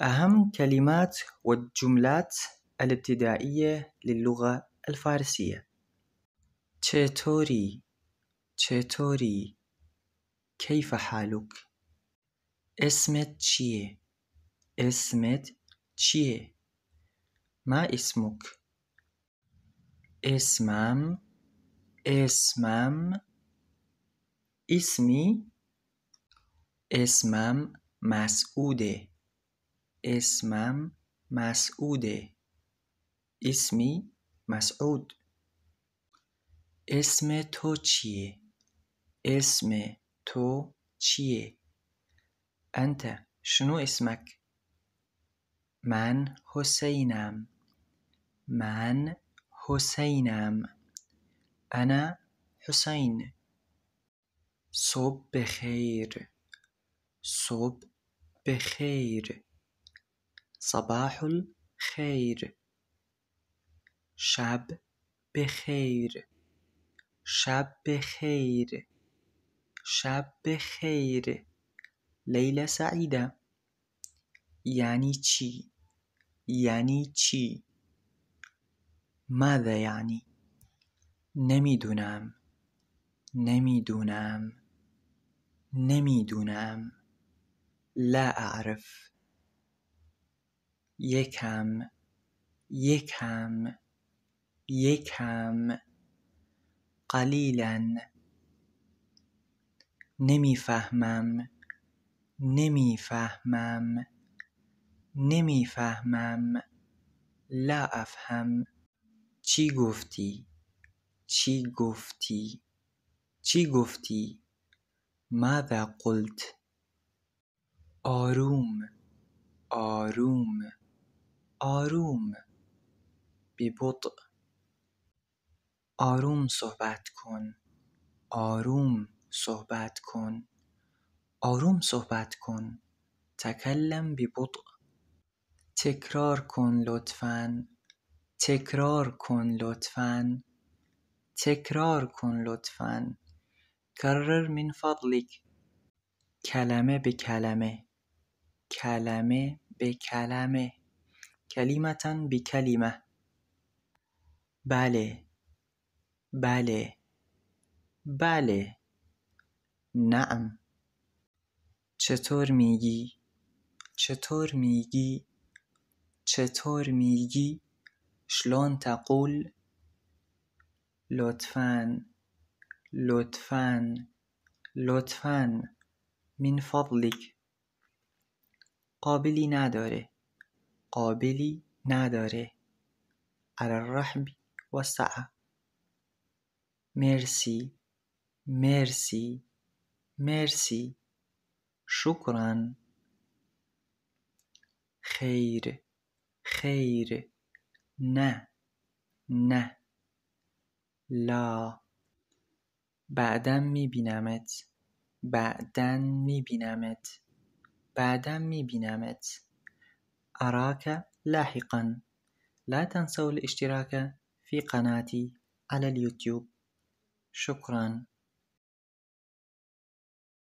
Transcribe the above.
أهم كلمات والجملات الابتدائية للغة الفارسية. چطوری؟ چطوری؟ كيف حالك؟ اسمت چیه؟ اسمت چیه؟ ما اسمك؟ اسمم اسمي اسمم مسعوده اسمم مسعوده اسمي مسعود. اسم تو چیه؟ اسم تو چیه؟ أنت شنو اسمك؟ من حسينم من حسينم أنا حسين. صبح بخير صبح بخير صباح الخير. شب بخير شب بخير شب بخير ليلة سعيدة. يعني چی؟ یعنی چی؟ ماذا يعني؟ نمیدونم نمیدونم نمیدونم لا أعرف. یکم یکم یکم قلیلا نمیفهمم نمیفهمم نمیفهمم لا أفهم. چی گفتی؟ چی گفتی؟ چی گفتی؟ ماذا قلت؟ آروم آروم آروم ببطء. آروم صحبت کن آروم صحبت کن آروم صحبت کن. تکلم ببطء. تکرار کن لطفاً تکرار کن لطفاً تکرار کن لطفاً. کرر من فضلك. کلمه به کلمه کلمه به کلمه کلمة بکلمه. بله بله بله نعم. چطور میگی؟ چطور میگی؟ چطور میگی؟ شلون تقول؟ لطفاً لطفاً لطفاً من فضلك. قابلی نداره قابلی نداره. على الرحب والسعة. مرسی مرسی مرسی شكرا. خیر خیر نه نه لا. بعداً میبینمت بعداً میبینمت بعداً میبینمت. أراك لاحقاً. لا تنسوا الاشتراك في قناتي على اليوتيوب. شكراً.